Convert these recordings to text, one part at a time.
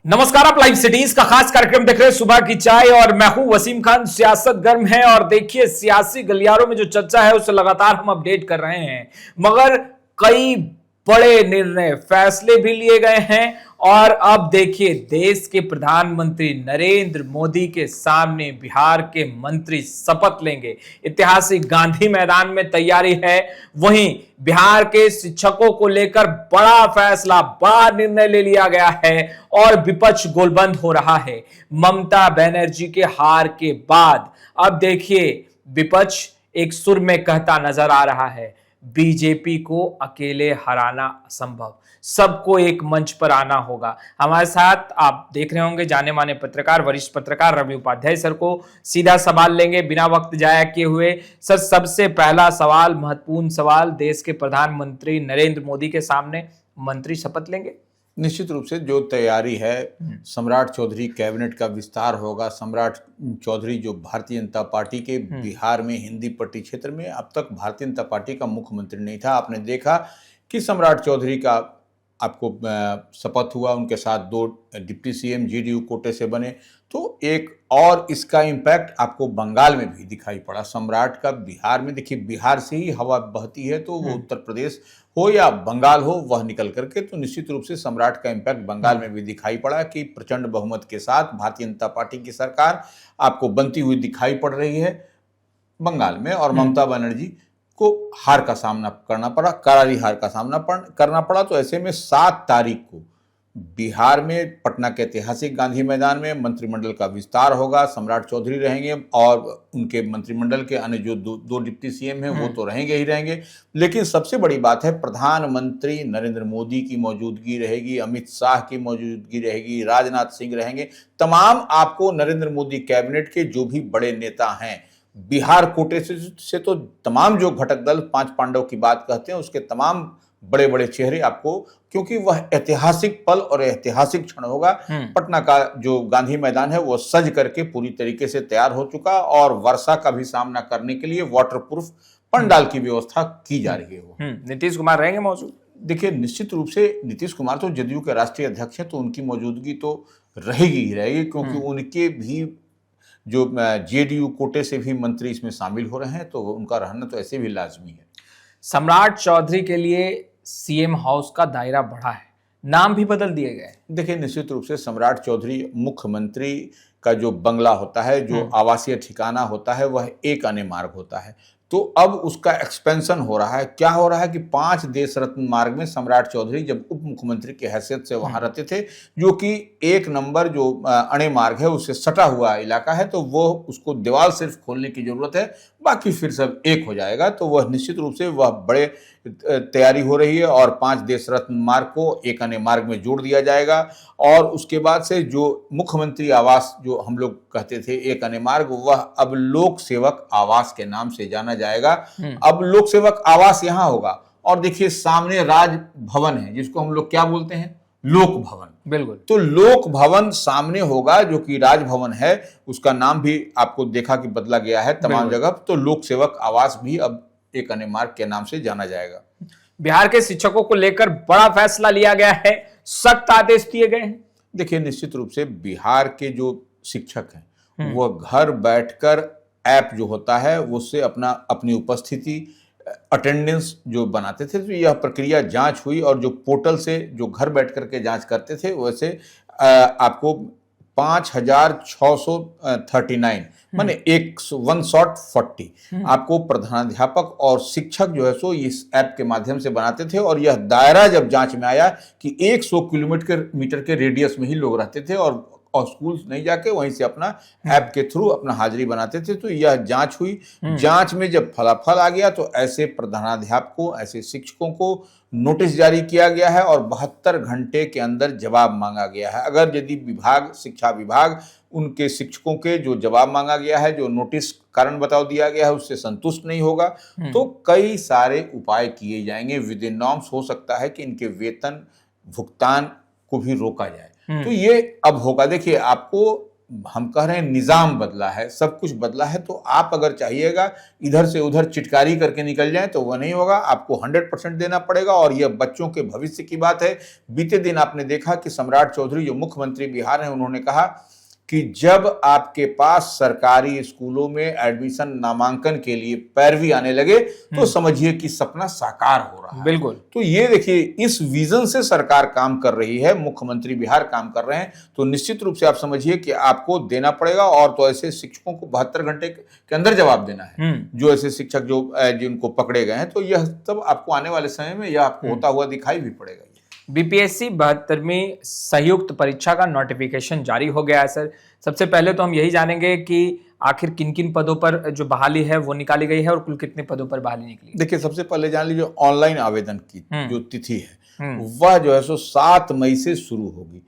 नमस्कार, आप live cities का खास कार्यक्रम देख रहे हैं सुबह की चाय और मैं हूं वसीम खान। सियासत गर्म है और देखिए सियासी गलियारों में जो चर्चा है उसे लगातार हम अपडेट कर रहे हैं, मगर कई बड़े निर्णय फैसले भी लिए गए हैं। और अब देखिए देश के प्रधानमंत्री नरेंद्र मोदी के सामने बिहार के मंत्री शपथ लेंगे। ऐतिहासिक गांधी मैदान में तैयारी है। वहीं बिहार के शिक्षकों को लेकर बड़ा फैसला, बड़ा निर्णय ले लिया गया है और विपक्ष गोलबंद हो रहा है। ममता बनर्जी के हार के बाद अब देखिए विपक्ष एक सुर में कहता नजर आ रहा है, बीजेपी को अकेले हराना असंभव, सबको एक मंच पर आना होगा। हमारे साथ आप देख रहे होंगे जाने माने पत्रकार, वरिष्ठ पत्रकार रवि उपाध्याय सर को सीधा सवाल लेंगे बिना वक्त जाया किए हुए। सर, सबसे पहला सवाल, महत्वपूर्ण सवाल, देश के प्रधानमंत्री नरेंद्र मोदी के सामने मंत्री शपथ लेंगे। निश्चित रूप से जो तैयारी है, सम्राट चौधरी कैबिनेट का विस्तार होगा। सम्राट चौधरी जो भारतीय जनता पार्टी के बिहार में हिंदी पट्टी क्षेत्र में अब तक भारतीय जनता पार्टी का मुख्यमंत्री नहीं था। आपने देखा कि सम्राट चौधरी का आपको शपथ हुआ, उनके साथ दो डिप्टी सीएम जेडीयू कोटे से बने। तो एक और इसका इम्पैक्ट आपको बंगाल में भी दिखाई पड़ा। सम्राट का बिहार में, देखिए बिहार से ही हवा बहती है, तो वो उत्तर प्रदेश हो या बंगाल हो वह निकल करके, तो निश्चित रूप से सम्राट का इम्पैक्ट बंगाल में भी दिखाई पड़ा कि प्रचंड बहुमत के साथ भारतीय जनता पार्टी की सरकार आपको बनती हुई दिखाई पड़ रही है बंगाल में। और ममता बनर्जी को हार का सामना करना पड़ा, करारी हार का सामना करना पड़ा। तो ऐसे में 7 तारीख को बिहार में पटना के ऐतिहासिक गांधी मैदान में मंत्रिमंडल का विस्तार होगा। सम्राट चौधरी रहेंगे और उनके मंत्रिमंडल के अन्य जो दो डिप्टी सीएम हैं वो तो रहेंगे ही रहेंगे। लेकिन सबसे बड़ी बात है, प्रधानमंत्री नरेंद्र मोदी की मौजूदगी रहेगी, अमित शाह की मौजूदगी रहेगी, राजनाथ सिंह रहेंगे। तमाम आपको नरेंद्र मोदी कैबिनेट के जो भी बड़े नेता हैं, बिहार कोटे से तो तमाम जो घटक दल 5 पांडव की बात कहते हैं उसके तमाम बड़े बड़े चेहरे आपको, क्योंकि वह ऐतिहासिक पल और ऐतिहासिक क्षण होगा। पटना का जो गांधी मैदान है वो सज करके पूरी तरीके से तैयार हो चुका और वर्षा का भी सामना करने के लिए वाटरप्रूफ पंडाल की व्यवस्था की जा रही है। नीतीश कुमार रहेंगे मौजूद। देखिए निश्चित रूप से नीतीश कुमार तो जदयू के राष्ट्रीय अध्यक्ष हैं, तो उनकी मौजूदगी तो रहेगी ही रहेगी, क्योंकि उनके भी जो जेडीयू कोटे से भी मंत्री इसमें शामिल हो रहे हैं, तो उनका रहना तो ऐसे भी लाजमी है। सम्राट चौधरी के लिए सीएम हाउस का दायरा बढ़ा है, नाम भी बदल दिए गए। देखिए निश्चित रूप से सम्राट चौधरी, मुख्यमंत्री का जो बंगला होता है, जो आवासीय ठिकाना होता है, वह एक अन्य मार्ग होता है। तो अब उसका एक्सपेंशन हो रहा है। क्या हो रहा है कि 5 देश रत्न मार्ग में सम्राट चौधरी जब उप मुख्यमंत्री की हैसियत से वहां रहते थे, जो कि 1 नंबर जो अणे मार्ग है उससे सटा हुआ इलाका है, तो वो उसको दीवार सिर्फ खोलने की जरूरत है, बाकी फिर सब एक हो जाएगा। तो वह निश्चित रूप से वह बड़े तैयारी हो रही है और 5 देश रत्न मार्ग को एक अन्य मार्ग में जोड़ दिया जाएगा। और उसके बाद से जो मुख्यमंत्री आवास जो हम लोग कहते थे एक अन्य मार्ग, वह अब लोक सेवक आवास के नाम से जाना जाएगा। अब लोक सेवक आवास यहां होगा। और देखिए सामने राजभवन है, जिसको हम लोग क्या बोलते हैं, लोक भवन। बिल्कुल। तो लोक भवन सामने होगा, जो कि राजभवन है, उसका नाम भी आपको देखा कि बदला गया है तमाम जगह। तो लोक सेवक आवास भी अब एक अन्य मार्ग के नाम से जाना जाएगा। बिहार के शिक्षकों को लेकर बड़ा फैसला लिया गया है, सख्त आदेश दिए गए हैं। देखिए निश्चित रूप से बिहार के जो शिक्षक हैं वह घर बैठकर ऐप जो होता है उससे अपनी उपस्थिति, अटेंडेंस जो बनाते थे, तो यह प्रक्रिया जांच हुई और जो पोर्टल से जो घर बैठ करके जांच करते थे वैसे आपको 5639 माने 140 आपको प्रधानाध्यापक और शिक्षक जो है सो इस ऐप के माध्यम से बनाते थे। और यह दायरा जब जांच में आया कि 100 किलोमीटर के रेडियस में ही लोग रहते थे और स्कूल नहीं जाके वहीं से अपना ऐप के थ्रू अपना हाजिरी बनाते थे, तो यह जांच हुई। जांच में जब फलाफल आ गया तो ऐसे प्रधानाध्यापकों, ऐसे शिक्षकों को नोटिस जारी किया गया है और 72 घंटे के अंदर जवाब मांगा गया है। अगर यदि शिक्षा विभाग उनके शिक्षकों के जो जवाब मांगा गया है, जो नोटिस कारण बताओ दिया गया है, उससे संतुष्ट नहीं होगा तो कई सारे उपाय किए जाएंगे। विद इन नॉर्म्स हो सकता है कि इनके वेतन भुगतान को भी रोका जाए। तो ये अब होगा। देखिए आपको हम कह रहे हैं निजाम बदला है, सब कुछ बदला है, तो आप अगर चाहिएगा इधर से उधर चिटकारी करके निकल जाए तो वह नहीं होगा, आपको 100% देना पड़ेगा। और यह बच्चों के भविष्य की बात है। बीते दिन आपने देखा कि सम्राट चौधरी जो मुख्यमंत्री बिहार हैं, उन्होंने कहा कि जब आपके पास सरकारी स्कूलों में एडमिशन नामांकन के लिए पैरवी आने लगे तो समझिए कि सपना साकार हो रहा है। बिल्कुल। तो ये देखिए, इस विजन से सरकार काम कर रही है, मुख्यमंत्री बिहार काम कर रहे हैं, तो निश्चित रूप से आप समझिए कि आपको देना पड़ेगा। और तो ऐसे शिक्षकों को 72 घंटे के अंदर जवाब देना है, जो ऐसे शिक्षक जो जिनको पकड़े गए हैं, तो यह सब आपको आने वाले समय में यह आपको होता हुआ दिखाई भी पड़ेगा। बीपीएससी 72वीं संयुक्त परीक्षा का नोटिफिकेशन जारी हो गया है सर। सबसे पहले तो हम यही जानेंगे कि आखिर किन किन पदों पर जो बहाली है वो निकाली गई है और कुल कितने पदों पर बहाली निकली। देखिए, सबसे पहले जान लीजिए ऑनलाइन आवेदन की जो तिथि है वह जो है सो 7 मई से शुरू होगी,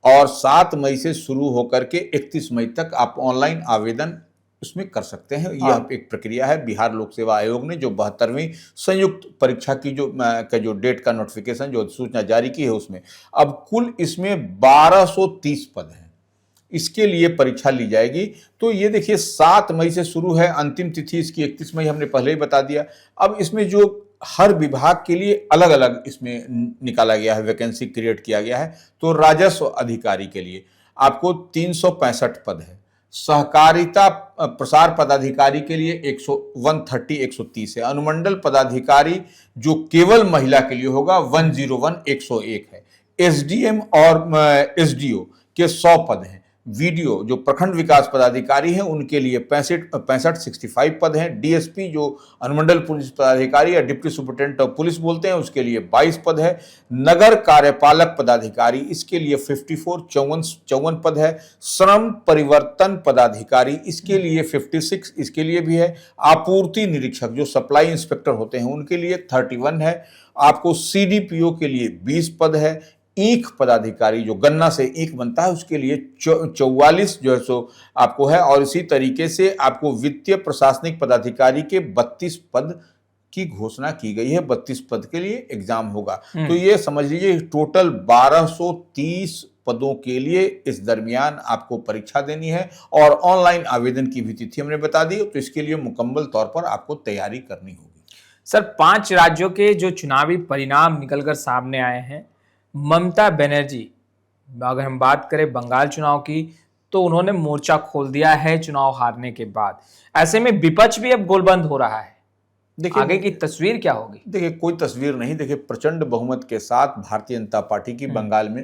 और 7 मई से शुरू होकर के 31 मई तक आप ऑनलाइन आवेदन उसमें कर सकते हैं। यह एक प्रक्रिया है। बिहार लोक सेवा आयोग ने जो 72वीं संयुक्त परीक्षा की जो डेट का नोटिफिकेशन जो सूचना जारी की है, उसमें अब कुल इसमें 1230 पद हैं, इसके लिए परीक्षा ली जाएगी। तो ये देखिए 7 मई से शुरू है, अंतिम तिथि इसकी 31 मई हमने पहले ही बता दिया। अब इसमें जो हर विभाग के लिए अलग अलग इसमें निकाला गया है, वैकेंसी क्रिएट किया गया है। तो राजस्व अधिकारी के लिए आपको 365 पद है, सहकारिता प्रसार पदाधिकारी के लिए 130 है, अनुमंडल पदाधिकारी जो केवल महिला के लिए होगा 101 है, एसडीएम और एसडीओ के 100 पद हैं, वीडियो जो प्रखंड विकास पदाधिकारी हैं उनके लिए 65 पद हैं, डीएसपी जो अनुमंडल पुलिस पदाधिकारी या डिप्टी सुपरिटेंडेंट ऑफ पुलिस बोलते हैं उसके लिए 22 पद है, नगर कार्यपालक पदाधिकारी इसके लिए 54 पद है, श्रम परिवर्तन पदाधिकारी इसके लिए 56 इसके लिए भी है, आपूर्ति निरीक्षक जो सप्लाई इंस्पेक्टर होते हैं उनके लिए 31 है, आपको सीडीपीओ के लिए 20 पद है, ईख पदाधिकारी जो गन्ना से ईख बनता है उसके लिए 44 जो है सो आपको है, और इसी तरीके से आपको वित्तीय प्रशासनिक पदाधिकारी के 32 पद की घोषणा की गई है। 32 पद के लिए एग्जाम होगा। तो ये समझ लीजिए टोटल 1230 पदों के लिए इस दरमियान आपको परीक्षा देनी है, और ऑनलाइन आवेदन की भी तिथि हमने बता दी। तो इसके लिए मुकम्मल तौर पर आपको तैयारी करनी होगी। सर 5 राज्यों के जो चुनावी परिणाम निकलकर सामने आए हैं, ममता बनर्जी, अगर हम बात करें बंगाल चुनाव की, तो उन्होंने मोर्चा खोल दिया है चुनाव हारने के बाद। ऐसे में विपक्ष भी अब गोलबंद हो रहा है। देखिए आगे की तस्वीर क्या होगी? देखिए कोई तस्वीर नहीं। देखिए प्रचंड बहुमत के साथ भारतीय जनता पार्टी की बंगाल में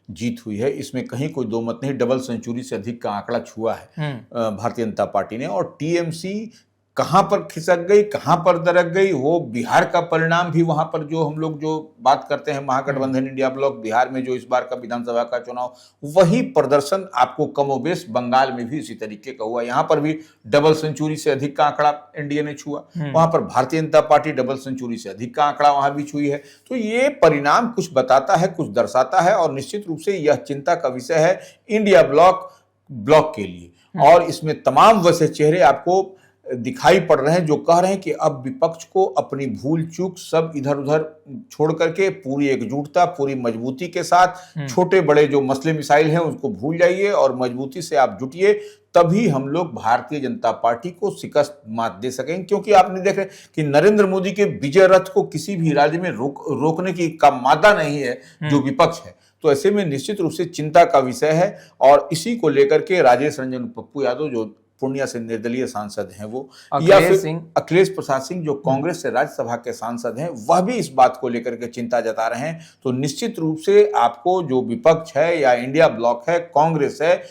जीत हुई है, इसमें कहीं कोई दो मत नहीं। डबल सेंचुरी से अधिक का आंकड़ा छुआ है भारतीय जनता पार्टी ने। और टीएमसी कहां पर खिसक गई, कहां पर दरक गई, वो बिहार का परिणाम भी वहां पर जो हम लोग जो बात करते हैं महागठबंधन इंडिया ब्लॉक बिहार में जो इस बार का विधानसभा का चुनाव, वही प्रदर्शन आपको कमोबेश बंगाल में भी इसी तरीके का हुआ। यहां पर भी डबल सेंचुरी से अधिक का आंकड़ा एनडीए ने छुआ, वहां पर Bharatiya Janata party double century से अधिक का आंकड़ा वहां भी छुई है। तो ये परिणाम कुछ बताता है, कुछ दर्शाता है, और निश्चित रूप से यह चिंता का विषय है इंडिया ब्लॉक के लिए। और इसमें तमाम वैसे चेहरे आपको दिखाई पड़ रहे हैं जो कह रहे हैं कि अब विपक्ष को अपनी भूल चूक सब इधर उधर छोड़ करके पूरी एकजुटता, पूरी मजबूती के साथ छोटे बड़े जो मसले मिसाइल हैं उसको भूल जाइए और मजबूती से आप जुटिए, तभी हम लोग भारतीय जनता पार्टी को शिकस्त मात दे सकेंगे। क्योंकि आपने देखा कि नरेंद्र मोदी के विजय रथ को किसी भी राज्य में रोकने की का मादा नहीं है जो विपक्ष है। तो ऐसे में निश्चित रूप से चिंता का विषय है, और इसी को लेकर के राजेश रंजन पप्पू यादव जो पूर्णिया से निर्दलीय सांसद हैं वो, या फिर अखिलेश प्रसाद सिंह जो कांग्रेस से राज्यसभा के सांसद हैं, वह भी इस बात को लेकर के चिंता जता रहे हैं। तो निश्चित रूप से आपको जो विपक्ष है या इंडिया ब्लॉक है, कांग्रेस है,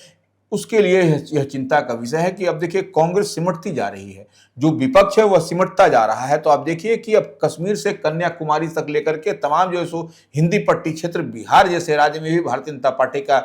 उसके लिए यह चिंता का विषय है कि अब देखिए कांग्रेस सिमटती जा रही है, जो विपक्ष है वह सिमटता जा रहा है। तो आप देखिए कि अब कश्मीर से कन्याकुमारी तक लेकर के तमाम जो है सो हिंदी पट्टी क्षेत्र बिहार जैसे राज्य में भी भारतीय जनता पार्टी का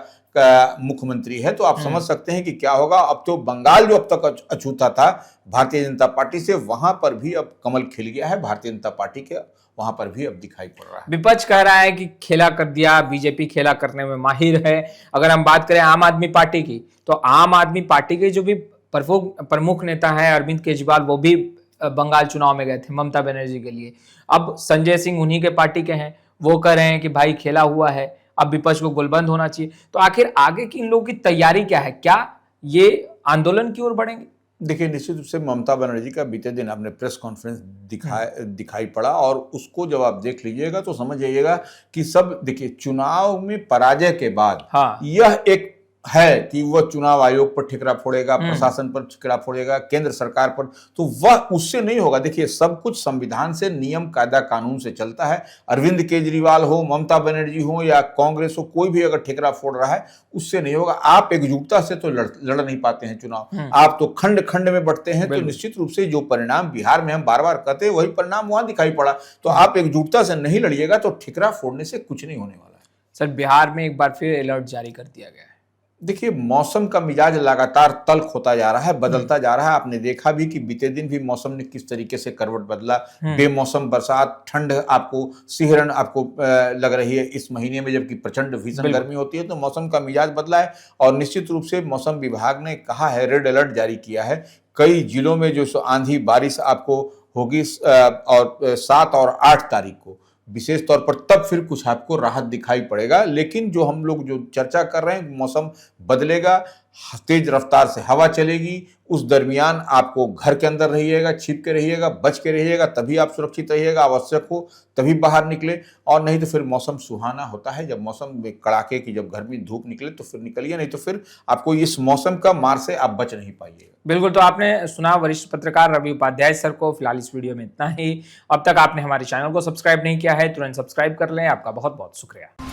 मुख्यमंत्री है। तो आप समझ सकते हैं कि क्या होगा। अब तो बंगाल जो अब तक अछूता था भारतीय जनता पार्टी से, वहां पर भी अब कमल खिल गया है भारतीय जनता पार्टी के, वहां पर भी अब दिखाई पड़ रहा है। विपक्ष कह रहा है कि खेला कर दिया, बीजेपी खेला करने में माहिर है। अगर हम बात करें आम आदमी पार्टी की, तो आम आदमी पार्टी के जो भी प्रमुख नेता है अरविंद केजरीवाल, वो भी बंगाल चुनाव में गए थे ममता बनर्जी के लिए। अब संजय सिंह उन्हीं के पार्टी के हैं, वो कह रहे हैं कि भाई खेला हुआ है, अब विपक्ष को गोलबंद होना चाहिए। तो आखिर आगे की इन लोगों की तैयारी क्या है? क्या ये आंदोलन की ओर बढ़ेंगे? देखिए, निश्चित रूप से ममता बनर्जी का बीते दिन आपने प्रेस कॉन्फ्रेंस दिखाई पड़ा, और उसको जब आप देख लीजिएगा तो समझ जाइएगा कि सब, देखिए, चुनाव में पराजय के बाद हाँ। यह एक है कि वह चुनाव आयोग पर ठिकरा फोड़ेगा, प्रशासन पर ठिकरा फोड़ेगा, केंद्र सरकार पर, तो वह उससे नहीं होगा। देखिए, सब कुछ संविधान से, नियम कायदा कानून से चलता है। अरविंद केजरीवाल हो, ममता बनर्जी हो या कांग्रेस हो, कोई भी अगर ठिकरा फोड़ रहा है उससे नहीं होगा। आप एकजुटता से तो लड़ नहीं पाते हैं चुनाव, आप तो खंड खंड में बढ़ते हैं। तो निश्चित रूप से जो परिणाम बिहार में हम बार बार कहते हैं वही परिणाम वहां दिखाई पड़ा। तो आप एकजुटता से नहीं लड़िएगा तो ठिकरा फोड़ने से कुछ नहीं होने वाला है। सर, बिहार में एक बार फिर अलर्ट जारी कर दिया गया है। देखिए, मौसम का मिजाज लगातार तल्ख होता जा रहा है, बदलता जा रहा है। आपने देखा भी कि बीते दिन भी मौसम ने किस तरीके से करवट बदला। बेमौसम बरसात, ठंड आपको, सिहरन आपको लग रही है इस महीने में, जबकि प्रचंड भीषण गर्मी होती है। तो मौसम का मिजाज बदला है, और निश्चित रूप से मौसम विभाग ने कहा है, रेड अलर्ट जारी किया है। कई जिलों में जो आंधी बारिश आपको होगी, और 7 और 8 तारीख को विशेष तौर पर, तब फिर कुछ आपको राहत दिखाई पड़ेगा। लेकिन जो हम लोग जो चर्चा कर रहे हैं, मौसम बदलेगा, तेज रफ्तार से हवा चलेगी, उस दरमियान आपको घर के अंदर रहिएगा, छिप के रहिएगा, बच के रहिएगा, तभी आप सुरक्षित रहिएगा। आवश्यक हो तभी बाहर निकले, और नहीं तो फिर मौसम सुहाना होता है। जब मौसम में कड़ाके की, जब गर्मी धूप निकले तो फिर निकलिए, नहीं तो फिर आपको इस मौसम का मार से आप बच नहीं पाइएगा। बिल्कुल, तो आपने सुना वरिष्ठ पत्रकार रवि उपाध्याय सर को। फिलहाल इस वीडियो में इतना ही। अब तक आपने हमारे चैनल को सब्सक्राइब नहीं किया है, तुरंत सब्सक्राइब कर लें। आपका बहुत बहुत शुक्रिया।